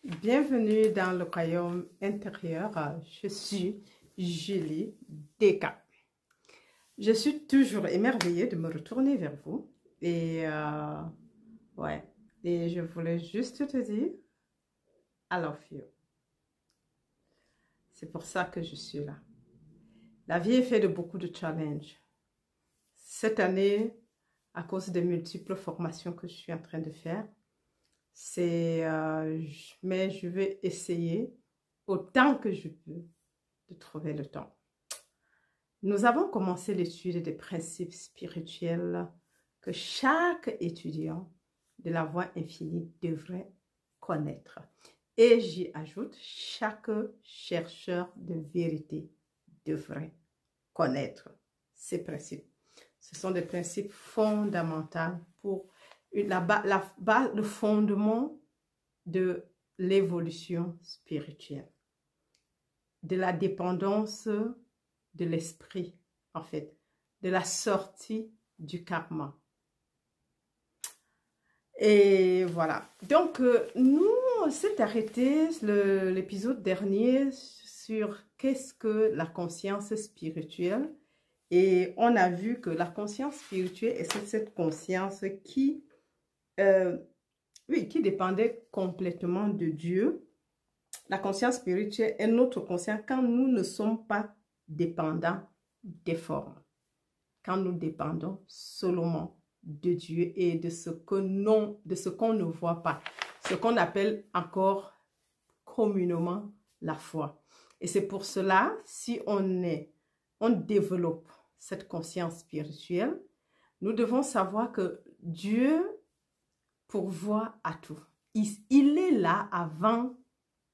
Bienvenue dans le royaume intérieur. Je suis Julie Deka. Je suis toujours émerveillée de me retourner vers vous. Et je voulais juste te dire, I love you. C'est pour ça que je suis là. La vie est faite de beaucoup de challenges. Cette année, à cause des multiples formations que je suis en train de faire, mais je vais essayer autant que je peux de trouver le temps. Nous avons commencé l'étude des principes spirituels que chaque étudiant de la voie infinie devrait connaître. Et j'y ajoute, chaque chercheur de vérité devrait connaître ces principes. Ce sont des principes fondamentaux pour le fondement de l'évolution spirituelle, de la dépendance de l'esprit, en fait, de la sortie du karma. Et voilà. Donc, nous, on s'est arrêté l'épisode dernier sur qu'est-ce que la conscience spirituelle. Et on a vu que la conscience spirituelle est cette conscience qui dépendait complètement de Dieu. La conscience spirituelle est notre conscience quand nous ne sommes pas dépendants des formes. Quand nous dépendons seulement de Dieu et de ce qu'on ne voit pas. Ce qu'on appelle encore communément la foi. Et c'est pour cela, si on développe cette conscience spirituelle, nous devons savoir que Dieu pourvoit à tout. Il est là avant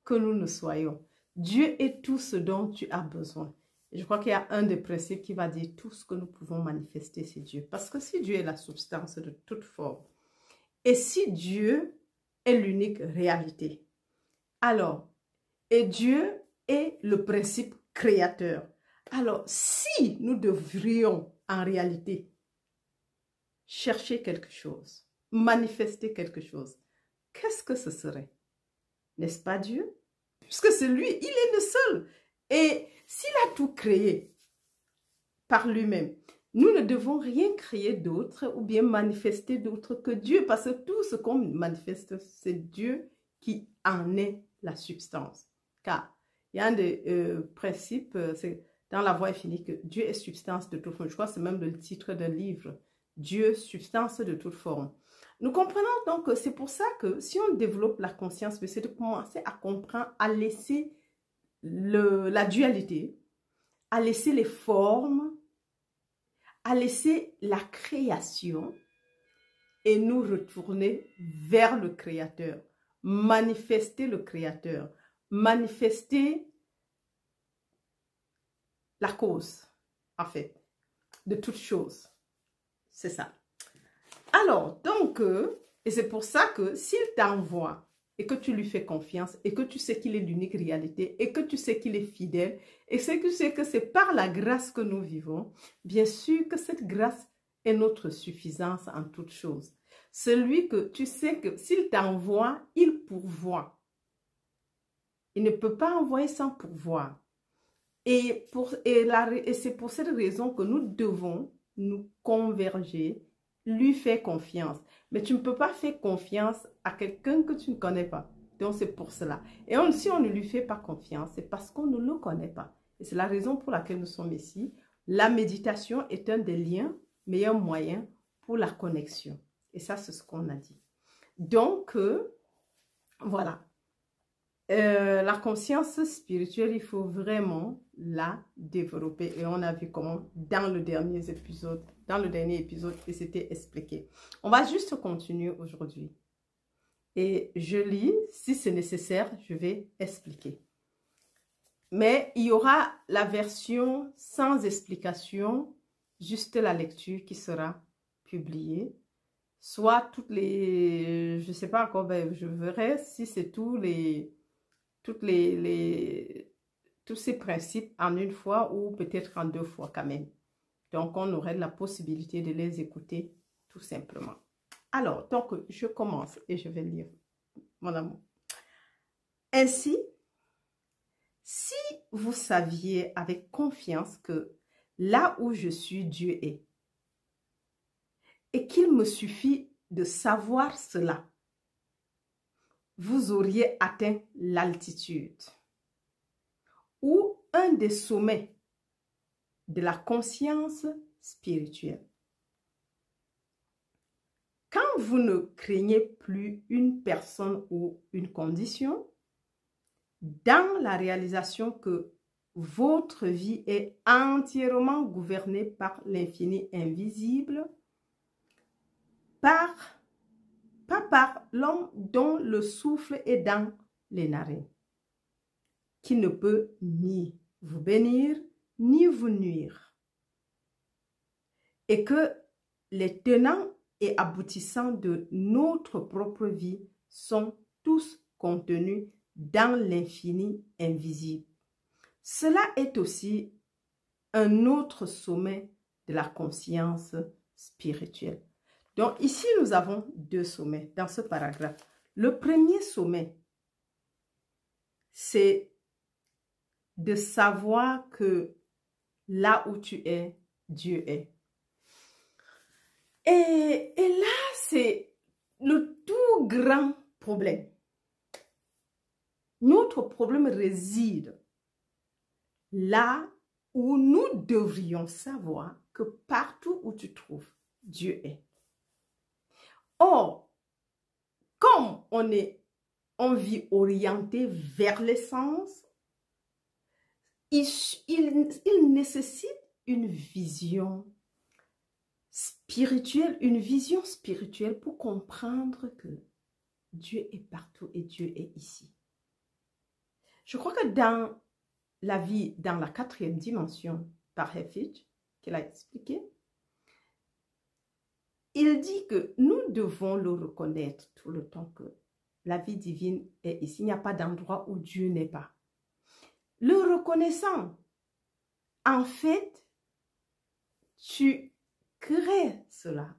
que nous ne soyons. Dieu est tout ce dont tu as besoin. Et je crois qu'il y a un des principes qui va dire tout ce que nous pouvons manifester, c'est Dieu. Parce que si Dieu est la substance de toute forme, et si Dieu est l'unique réalité, alors, et Dieu est le principe créateur. Alors, si nous devrions en réalité chercher quelque chose, manifester quelque chose, qu'est-ce que ce serait? N'est-ce pas Dieu? Puisque c'est lui, il est le seul. Et s'il a tout créé par lui-même, nous ne devons rien créer d'autre ou bien manifester d'autre que Dieu. Parce que tout ce qu'on manifeste, c'est Dieu qui en est la substance. Car il y a un des principes, c'est dans la voie infinie que Dieu est substance de toute forme. Je crois que c'est même le titre d'un livre. Dieu, substance de toute forme. Nous comprenons donc que c'est pour ça que si on développe la conscience, c'est de commencer à comprendre, à laisser la dualité, à laisser les formes, à laisser la création et nous retourner vers le Créateur, manifester le Créateur, manifester la cause, en fait, de toute chose. C'est ça. Alors, donc, et c'est pour ça que s'il t'envoie et que tu lui fais confiance et que tu sais qu'il est l'unique réalité et que tu sais qu'il est fidèle et que tu sais que c'est par la grâce que nous vivons, bien sûr que cette grâce est notre suffisance en toutes choses. Celui que tu sais que s'il t'envoie, il pourvoit. Il ne peut pas envoyer sans pourvoir. Et c'est pour cette raison que nous devons nous converger, lui faire confiance. Mais tu ne peux pas faire confiance à quelqu'un que tu ne connais pas. Donc c'est pour cela. Et si on ne lui fait pas confiance, c'est parce qu'on ne le connaît pas. Et c'est la raison pour laquelle nous sommes ici. La méditation est un des liens, meilleurs moyens pour la connexion. Et ça, c'est ce qu'on a dit. Donc, voilà. La conscience spirituelle, il faut vraiment la développer. Et on a vu comment dans le dernier épisode, et c'était expliqué. On va juste continuer aujourd'hui. Et je lis, si c'est nécessaire, je vais expliquer. Mais il y aura la version sans explication, juste la lecture qui sera publiée. Soit toutes les, je ne sais pas encore, ben, je verrai si c'est tous ces principes en une fois ou peut-être en 2 fois quand même. Donc, on aurait la possibilité de les écouter tout simplement. Alors, donc, je commence et je vais lire, mon amour. Ainsi, si vous saviez avec confiance que là où je suis, Dieu est, et qu'il me suffit de savoir cela, vous auriez atteint l'altitude ou un des sommets de la conscience spirituelle. Quand vous ne craignez plus une personne ou une condition, dans la réalisation que votre vie est entièrement gouvernée par l'infini invisible, pas par l'homme dont le souffle est dans les narines, qui ne peut ni vous bénir, ni vous nuire. Et que les tenants et aboutissants de notre propre vie sont tous contenus dans l'infini invisible. Cela est aussi un autre sommet de la conscience spirituelle. Donc ici, nous avons deux sommets dans ce paragraphe. Le premier sommet, c'est de savoir que là où tu es, Dieu est. Et là, c'est le tout grand problème. Notre problème réside là où nous devrions savoir que partout où tu trouves, Dieu est. Or, comme on vit orienté vers l'essence, il nécessite une vision spirituelle, pour comprendre que Dieu est partout et Dieu est ici. Je crois que dans la vie, dans la 4e dimension par Heffitch, qu'il a expliqué, il dit que nous devons le reconnaître tout le temps que la vie divine est ici. Il n'y a pas d'endroit où Dieu n'est pas. Le reconnaissant, en fait, tu crées cela.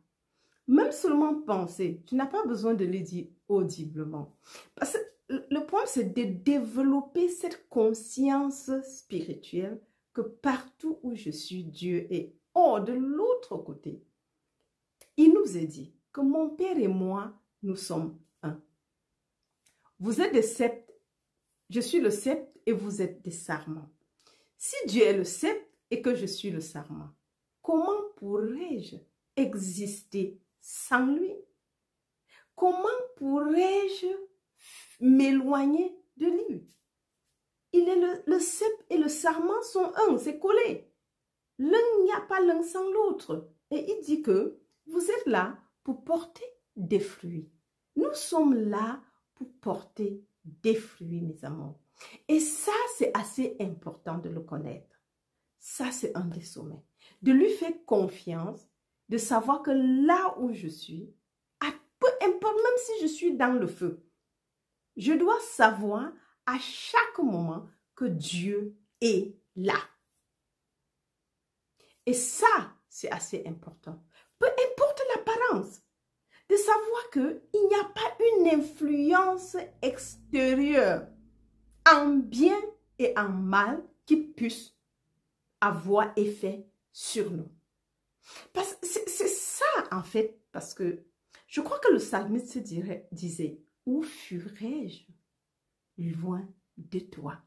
Même seulement penser, tu n'as pas besoin de le dire audiblement. Parce que le point, c'est de développer cette conscience spirituelle que partout où je suis, Dieu est. Or, de l'autre côté, il nous est dit que mon Père et moi, nous sommes un. Vous êtes des sceptres, je suis le sceptre et vous êtes des sarments. Si Dieu est le sceptre et que je suis le sarment, comment pourrais-je exister sans lui? Comment pourrais-je m'éloigner de lui? Il est le sceptre et le sarment sont un, c'est collé. L'un n'y a pas l'un sans l'autre. Et il dit que vous êtes là pour porter des fruits. Nous sommes là pour porter des fruits, mes amours. Et ça, c'est assez important de le connaître. Ça, c'est un des sommets. De lui faire confiance, de savoir que là où je suis, peu importe, même si je suis dans le feu, je dois savoir à chaque moment que Dieu est là. Et ça, c'est assez important. Peu importe l'apparence, de savoir qu'il n'y a pas une influence extérieure en bien et en mal qui puisse avoir effet sur nous. Parce que c'est ça, en fait, parce que je crois que le psalmiste se disait, où fuirais-je loin de toi?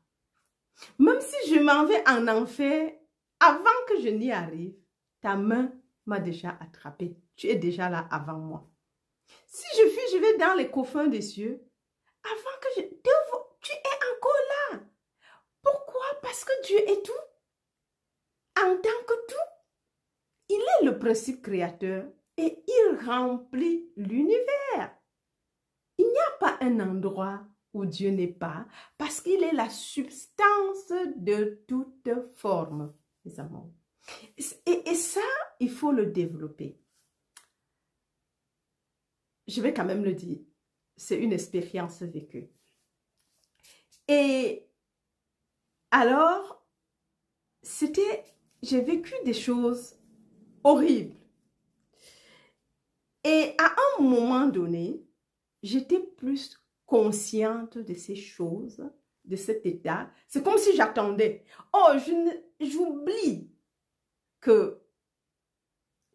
Même si je m'en vais en enfer, avant que je n'y arrive, ta main m'a déjà attrapé. Tu es déjà là avant moi. Si je fuis, je vais dans les coffins des cieux. Avant que tu es encore là. Pourquoi? Parce que Dieu est tout. En tant que tout, il est le principe créateur et il remplit l'univers. Il n'y a pas un endroit où Dieu n'est pas, parce qu'il est la substance de toute forme, mes amours. Et ça, il faut le développer. Je vais quand même le dire, c'est une expérience vécue. Et alors, j'ai vécu des choses horribles. Et à un moment donné, j'étais plus consciente de ces choses, de cet état. C'est comme si j'attendais. Oh, j'oublie que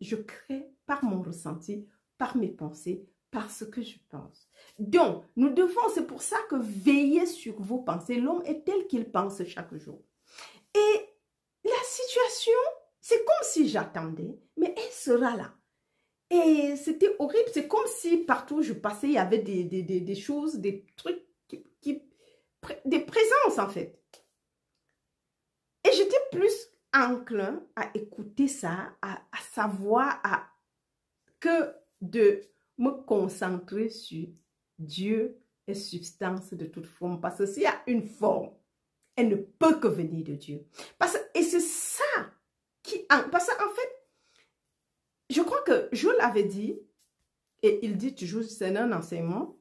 je crée par mon ressenti, par mes pensées, par ce que je pense. Donc, nous devons, c'est pour ça que veillez sur vos pensées. L'homme est tel qu'il pense chaque jour. Et la situation, c'est comme si j'attendais, mais elle sera là. Et c'était horrible, c'est comme si partout où je passais, il y avait des choses, des trucs, des présences en fait. Et j'étais plus enclin à écouter ça, à savoir que de me concentrer sur Dieu est substance de toute forme. Parce que s'il y a une forme, elle ne peut que venir de Dieu. Et c'est ça parce qu'en fait, je crois que je l'avais dit, et il dit toujours, c'est un enseignement,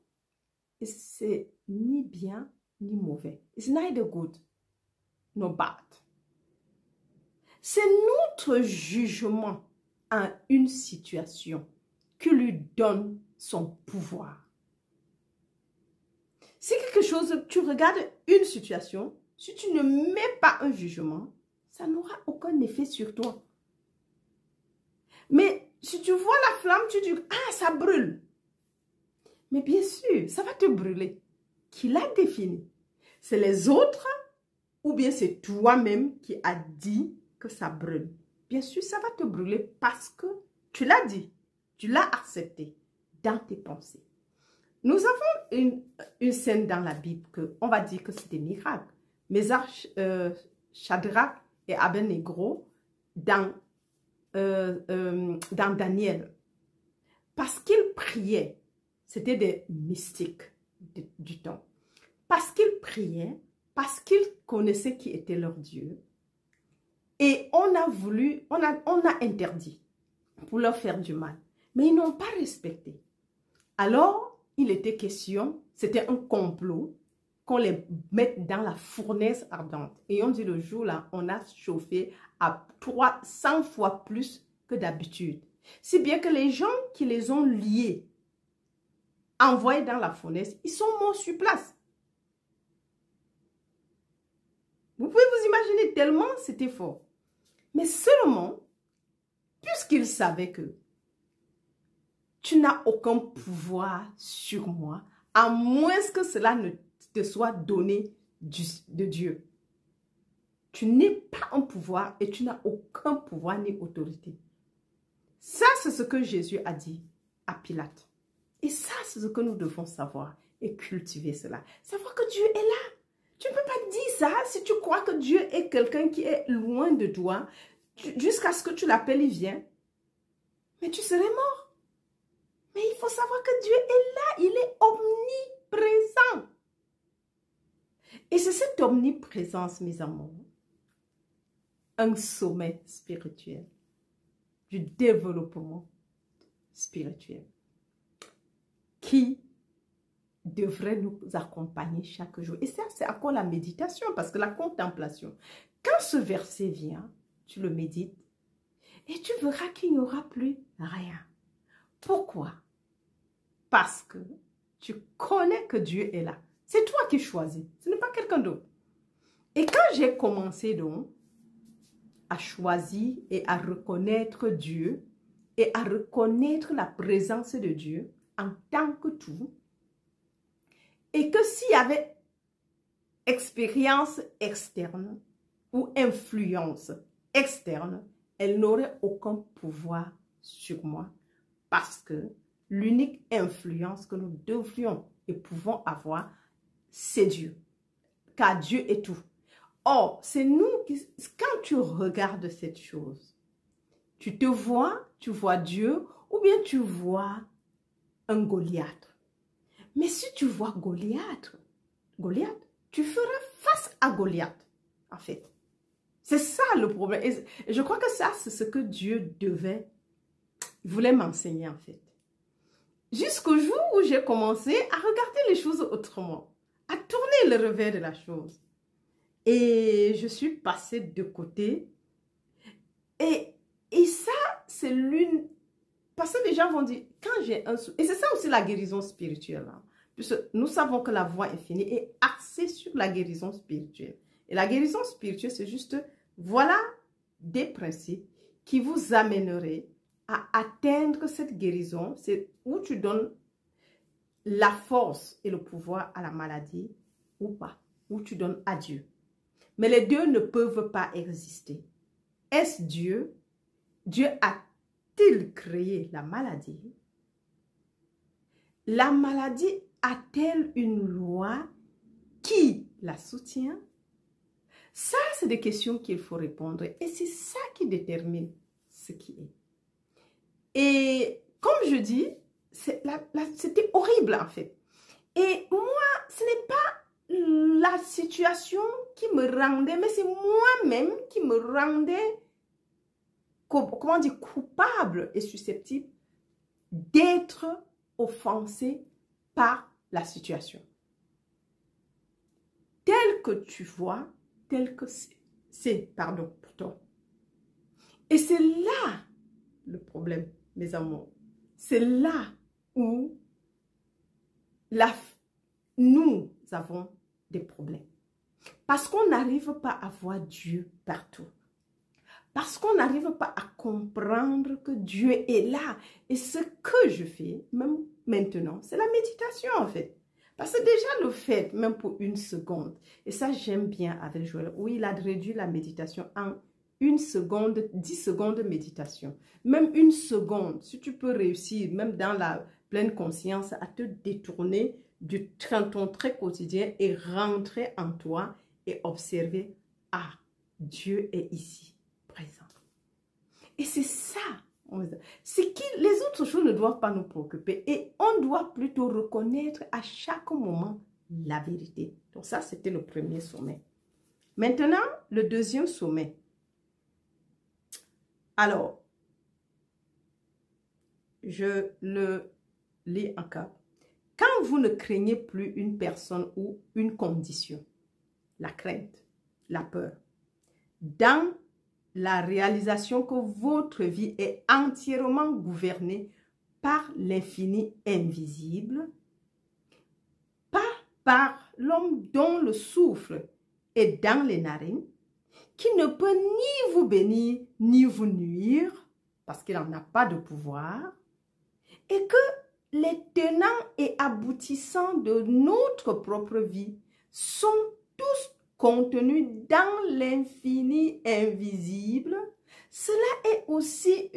et c'est ni bien ni mauvais. It's neither good nor bad. C'est notre jugement en une situation qui lui donne son pouvoir. Si quelque chose, tu regardes une situation, si tu ne mets pas un jugement, ça n'aura aucun effet sur toi. Mais si tu vois la flamme, tu dis, ah, ça brûle. Mais bien sûr, ça va te brûler. Qui l'a défini? C'est les autres ou bien c'est toi-même qui as dit que ça brûle? Bien sûr, ça va te brûler parce que tu l'as dit, tu l'as accepté dans tes pensées. Nous avons une scène dans la Bible que on va dire que c'est des miracles. Mésach, Shadrach et Abednego dans Daniel. Parce qu'ils priaient, c'était des mystiques du temps. Parce qu'ils priaient, parce qu'ils connaissaient qui était leur Dieu. Et on a interdit pour leur faire du mal. Mais ils n'ont pas respecté. Alors, il était question, c'était un complot, qu'on les mette dans la fournaise ardente. Et on dit le jour-là, on a chauffé à 300 fois plus que d'habitude. Si bien que les gens qui les ont liés, envoyés dans la fournaise, ils sont morts sur place. Vous pouvez vous imaginer tellement c'était fort. Mais seulement, puisqu'ils savaient que tu n'as aucun pouvoir sur moi, à moins que cela ne te soit donné de Dieu. Tu n'es pas un pouvoir et tu n'as aucun pouvoir ni autorité. Ça, c'est ce que Jésus a dit à Pilate. Et ça, c'est ce que nous devons savoir et cultiver cela. Savoir que Dieu est là. Tu ne peux pas dire ça si tu crois que Dieu est quelqu'un qui est loin de toi. Jusqu'à ce que tu l'appelles, il vient. Mais tu serais mort. Mais il faut savoir que Dieu est là. Il est omniprésent. Et c'est cette omniprésence, mes amours, un sommet spirituel, du développement spirituel, qui devrait nous accompagner chaque jour. Et ça, c'est encore la méditation, parce que la contemplation, quand ce verset vient, tu le médites, et tu verras qu'il n'y aura plus rien. Pourquoi? Parce que tu connais que Dieu est là. C'est toi qui choisis, ce n'est pas quelqu'un d'autre. Et quand j'ai commencé donc à choisir et à reconnaître Dieu et à reconnaître la présence de Dieu en tant que tout, et que s'il y avait expérience externe ou influence externe, elle n'aurait aucun pouvoir sur moi parce que l'unique influence que nous devrions et pouvons avoir, c'est Dieu. Car Dieu est tout. Or, c'est nous qui, quand tu regardes cette chose, tu vois Dieu ou bien tu vois un Goliath. Mais si tu vois Goliath, tu feras face à Goliath, en fait. C'est ça le problème. Et je crois que ça, c'est ce que Dieu voulait m'enseigner, en fait. Jusqu'au jour où j'ai commencé à regarder les choses autrement, à tourner le revers de la chose. Et je suis passée de côté. Et ça, c'est l'une... Parce que les gens vont dire, quand j'ai un... Et c'est ça aussi la guérison spirituelle. Hein. Puisque nous savons que la voie infinie est axée sur la guérison spirituelle. Et la guérison spirituelle, c'est juste, voilà des principes qui vous amèneraient à atteindre cette guérison. C'est où tu donnes la force et le pouvoir à la maladie ou pas, où tu donnes à Dieu. Mais les deux ne peuvent pas exister. Est-ce Dieu? Dieu a-t-il créé la maladie? La maladie a-t-elle une loi qui la soutient? Ça, c'est des questions qu'il faut répondre. Et c'est ça qui détermine ce qui est. Et comme je dis, c'était horrible en fait. Et moi, ce n'est pas la situation qui me rendait, mais c'est moi-même qui me rendait, comment dire, coupable et susceptible d'être offensé par la situation. Tel que tu vois, tel que c'est, pardon, pour toi. Et c'est là le problème, mes amours. C'est là où nous avons des problèmes. Parce qu'on n'arrive pas à voir Dieu partout. Parce qu'on n'arrive pas à comprendre que Dieu est là. Et ce que je fais, même maintenant, c'est la méditation en fait. Parce que déjà le fait, même pour une seconde, et ça j'aime bien avec Joël, où il a réduit la méditation en 1 seconde, 10 secondes de méditation. Même 1 seconde, si tu peux réussir, même dans la pleine conscience, à te détourner du ton très quotidien et rentrer en toi et observer, ah, Dieu est ici, présent. Et c'est ça. C'est que les autres choses ne doivent pas nous préoccuper et on doit plutôt reconnaître à chaque moment la vérité. Donc ça, c'était le premier sommet. Maintenant, le deuxième sommet. Alors, je le lis encore. Quand vous ne craignez plus une personne ou une condition, la crainte, la peur, dans la réalisation que votre vie est entièrement gouvernée par l'infini invisible, pas par l'homme dont le souffle est dans les narines, qui ne peut ni vous bénir ni vous nuire, parce qu'il n'en a pas de pouvoir, et que les tenants et aboutissants de notre propre vie sont tous contenus dans l'infini invisible, cela est aussi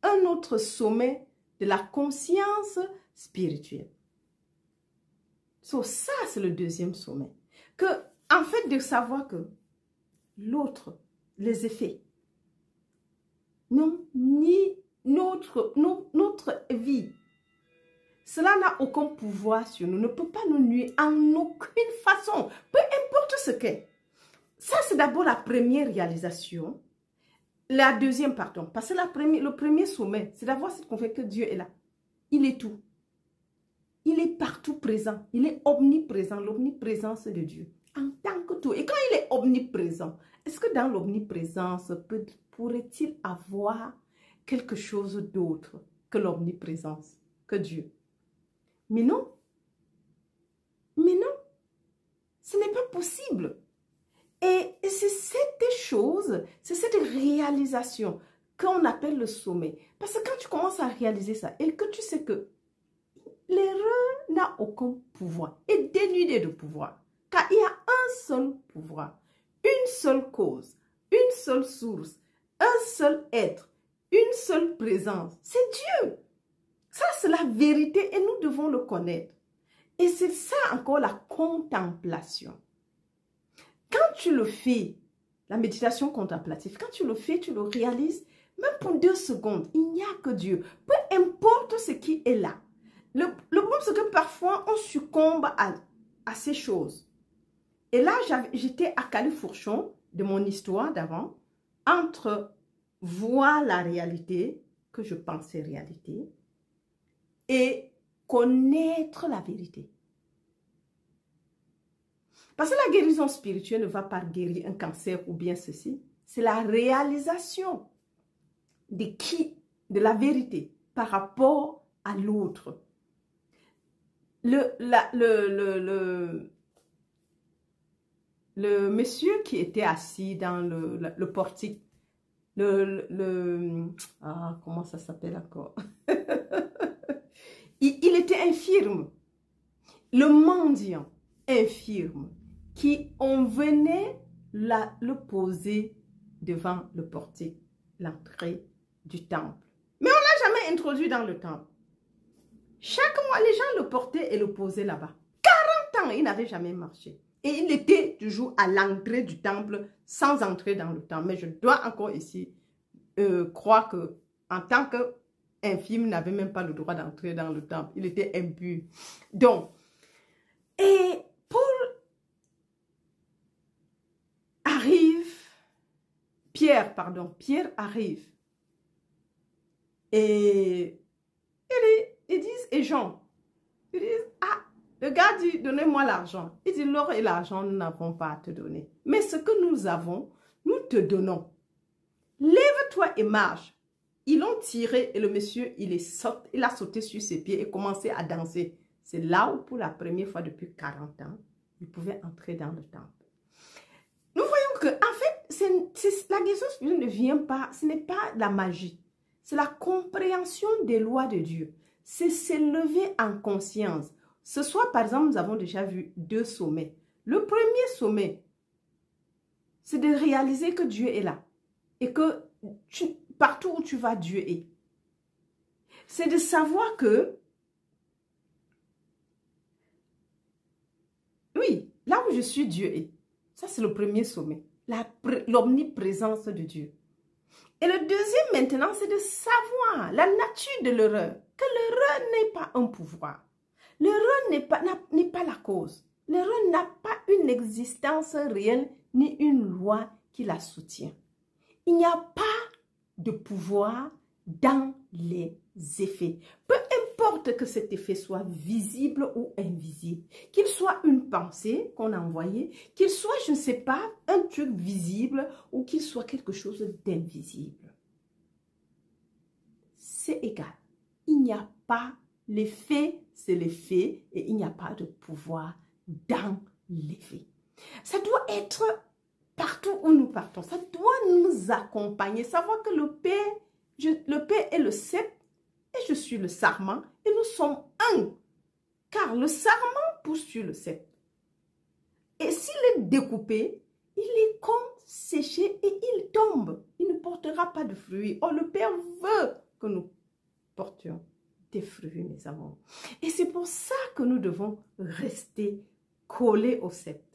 un autre sommet de la conscience spirituelle. So, ça, c'est le deuxième sommet. Que, en fait, de savoir que l'autre, les effets, non, ni notre vie, cela n'a aucun pouvoir sur nous, ne peut pas nous nuire en aucune façon, peu importe ce qu'est. Ça, c'est d'abord la première réalisation. La deuxième, pardon, parce que le premier sommet, c'est d'avoir cette conviction que Dieu est là. Il est tout. Il est partout présent. Il est omniprésent, l'omniprésence de Dieu. En tant que tout. Et quand il est omniprésent, est-ce que dans l'omniprésence, pourrait-il avoir quelque chose d'autre que l'omniprésence, que Dieu? Mais non. Mais non. Ce n'est pas possible. Et c'est cette chose, c'est cette réalisation qu'on appelle le sommet. Parce que quand tu commences à réaliser ça et que tu sais que l'erreur n'a aucun pouvoir, est dénudée de pouvoir, car il y a un seul pouvoir, une seule cause, une seule source, un seul être, une seule présence, c'est Dieu. Ça, c'est la vérité et nous devons le connaître. Et c'est ça encore la contemplation. Quand tu le fais, la méditation contemplative, quand tu le fais, tu le réalises, même pour 2 secondes, il n'y a que Dieu. Peu importe ce qui est là. Le problème, c'est que parfois, on succombe à ces choses. Et là, j'étais à califourchon de mon histoire d'avant, entre voir la réalité, que je pensais réalité, et connaître la vérité. Parce que la guérison spirituelle ne va pas guérir un cancer ou bien ceci. C'est la réalisation de la vérité par rapport à l'autre. le monsieur qui était assis dans le portique, comment ça s'appelle encore? il était infirme. Le mendiant infirme qui on venait le poser devant le portique, l'entrée du temple. Mais on ne l'a jamais introduit dans le temple. Chaque mois, les gens le portaient et le posaient là-bas. 40 ans, il n'avait jamais marché. Et il était toujours à l'entrée du temple sans entrer dans le temple. Mais je dois encore ici croire que en tant qu'infirme, il n'avait même pas le droit d'entrer dans le temple. Il était impur. Donc, et Pierre arrive. Et ils disent, et Jean, ils disent, ah, le gars dit, donnez-moi l'argent. Il dit, l'or et l'argent, nous n'avons pas à te donner. Mais ce que nous avons, nous te donnons. Lève-toi et marche. Ils l'ont tiré et le monsieur, il a sauté sur ses pieds et commencé à danser. C'est là où, pour la première fois depuis 40 ans, il pouvait entrer dans le temple. Nous voyons que, en fait, la guérison spirituelle ne vient pas, ce n'est pas la magie. C'est la compréhension des lois de Dieu. C'est s'élever en conscience. Ce soir, par exemple, nous avons déjà vu 2 sommets. Le premier sommet, c'est de réaliser que Dieu est là. Et que partout où tu vas, Dieu est. C'est de savoir que, oui, là où je suis, Dieu est. Ça, c'est le premier sommet. L'omniprésence de Dieu. Et le deuxième maintenant, c'est de savoir la nature de l'erreur. Que l'erreur n'est pas un pouvoir. L'erreur n'est pas la cause. L'erreur n'a pas une existence réelle ni une loi qui la soutient. Il n'y a pas de pouvoir dans les effets. Peu importe que cet effet soit visible ou invisible, qu'il soit une pensée qu'on a envoyée, qu'il soit, je ne sais pas, un truc visible ou qu'il soit quelque chose d'invisible. C'est égal. Il n'y a pas l'effet, c'est l'effet et il n'y a pas de pouvoir dans l'effet. Ça doit être partout où nous partons. Ça doit nous accompagner. Savoir que le Père est le sceptre et je suis le sarment et nous sommes un. Car le sarment pousse sur le sceptre. Et s'il est découpé, il est comme séché et il tombe. Il ne portera pas de fruits. Oh, le Père veut que nous portions des fruits, mes amours. Et c'est pour ça que nous devons rester collés au sceptre.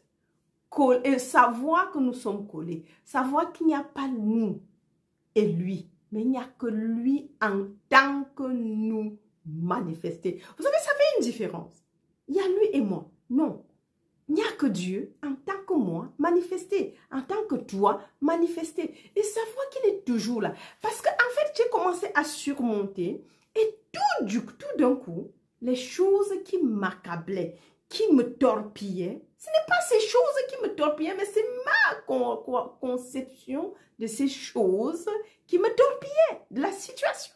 Et savoir que nous sommes collés. Savoir qu'il n'y a pas nous et lui. Mais il n'y a que lui en tant que nous manifestés. Vous savez, ça fait une différence. Il y a lui et moi. Non. Il n'y a que Dieu en tant que moi manifesté. En tant que toi manifesté. Et savoir qu'il est toujours là. Parce qu'en fait, j'ai commencé à surmonter. Et tout d'un coup, les choses qui m'accablaient, qui me torpillaient, ce n'est pas ces choses qui me torpillaient, mais c'est ma conception de ces choses qui me torpillaient, de la situation.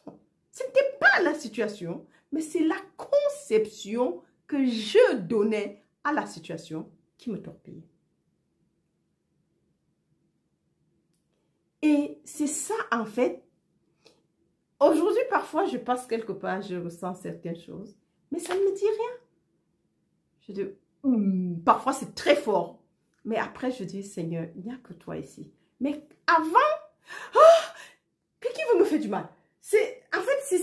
Ce n'était pas la situation, mais c'est la conception que je donnais à la situation qui me torpillait. Et c'est ça, en fait. Aujourd'hui, parfois, je passe quelque part, je ressens certaines choses, mais ça ne me dit rien. Je dis, parfois, c'est très fort. Mais après, je dis, Seigneur, il n'y a que toi ici. Mais avant, qui veut me faire du mal? En fait, c'est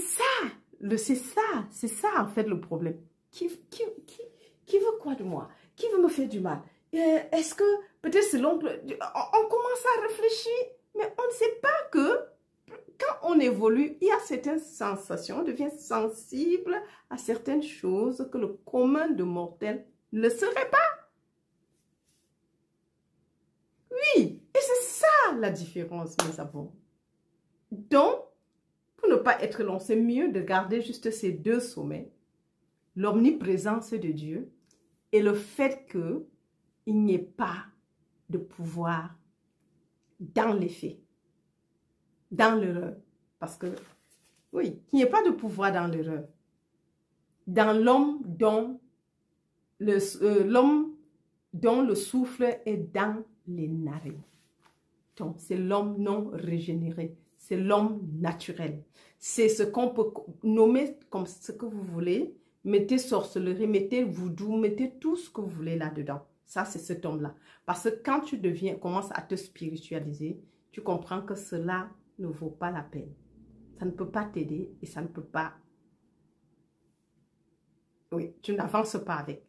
ça, en fait, le problème. Qui veut quoi de moi? Qui veut me faire du mal? Est-ce que, peut-être c'est l'oncle, on commence à réfléchir, mais on ne sait pas que, quand on évolue, il y a certaines sensations, on devient sensible à certaines choses que le commun de mortels ne serait pas. Oui, et c'est ça la différence, mes amours. Donc, pour ne pas être long, c'est mieux de garder juste ces 2 sommets, l'omniprésence de Dieu et le fait qu'il n'y ait pas de pouvoir dans les faits. Dans l'erreur. Parce que, oui, il n'y a pas de pouvoir dans l'erreur. Dans l'homme dont l'homme dont le souffle est dans les narines. Donc, c'est l'homme non régénéré. C'est l'homme naturel. C'est ce qu'on peut nommer comme ce que vous voulez. Mettez sorcellerie, mettez voodoo, mettez tout ce que vous voulez là-dedans. Ça, c'est cet homme-là. Parce que quand tu commences à te spiritualiser, tu comprends que cela ne vaut pas la peine. Ça ne peut pas t'aider et ça ne peut pas... Oui, tu n'avances pas avec.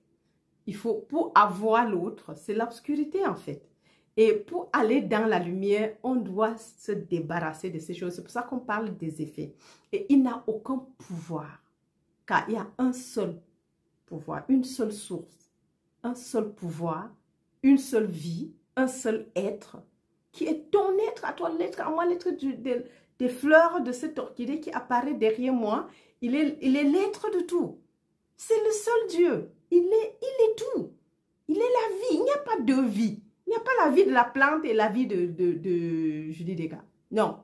Il faut, pour avoir l'autre, c'est l'obscurité en fait. Et pour aller dans la lumière, on doit se débarrasser de ces choses. C'est pour ça qu'on parle des effets. Et il n'a aucun pouvoir. Car il y a un seul pouvoir, une seule source, un seul pouvoir, une seule vie, un seul être, qui est ton être à toi, l'être à moi, l'être des fleurs de cette orchidée qui apparaît derrière moi. Il est l'être de tout. C'est le seul Dieu. Il est tout. Il est la vie. Il n'y a pas deux vies. Il n'y a pas la vie de la plante et la vie de Julie Desgars. Non.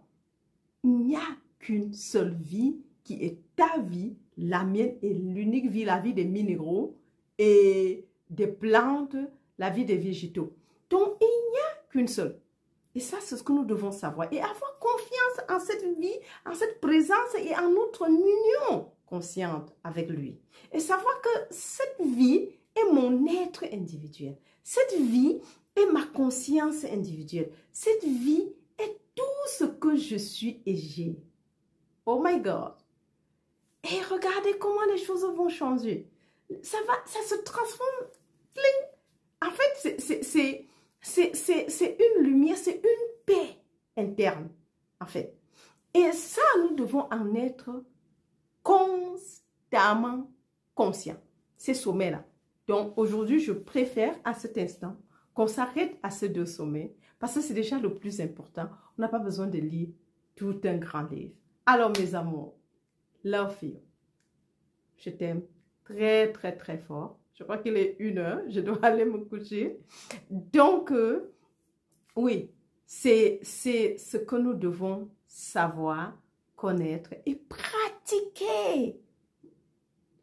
Il n'y a qu'une seule vie qui est ta vie. La mienne est l'unique vie, la vie des minéraux et des plantes, la vie des végétaux. Donc, il n'y a qu'une seule. Et ça, c'est ce que nous devons savoir. Et avoir confiance en cette vie, en cette présence et en notre union consciente avec lui. Et savoir que cette vie est mon être individuel. Cette vie est ma conscience individuelle. Cette vie est tout ce que je suis et j'ai. Oh my God. Et regardez comment les choses vont changer. Ça se transforme. En fait, c'est une lumière, c'est une paix interne, en fait. Et ça, nous devons en être constamment conscients. Ces sommets-là. Donc, aujourd'hui, je préfère à cet instant qu'on s'arrête à ces deux sommets parce que c'est déjà le plus important. On n'a pas besoin de lire tout un grand livre. Alors, mes amours, love you. Je t'aime très, très, très fort. Je crois qu'il est 1h. Je dois aller me coucher. Donc, oui, c'est ce que nous devons savoir, connaître et pratiquer.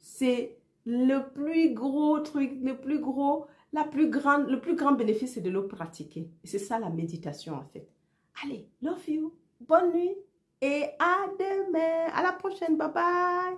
C'est le plus gros truc, le plus grand bénéfice, c'est de le pratiquer. Et c'est ça la méditation en fait. Allez, love you. Bonne nuit et à demain. À la prochaine. Bye bye.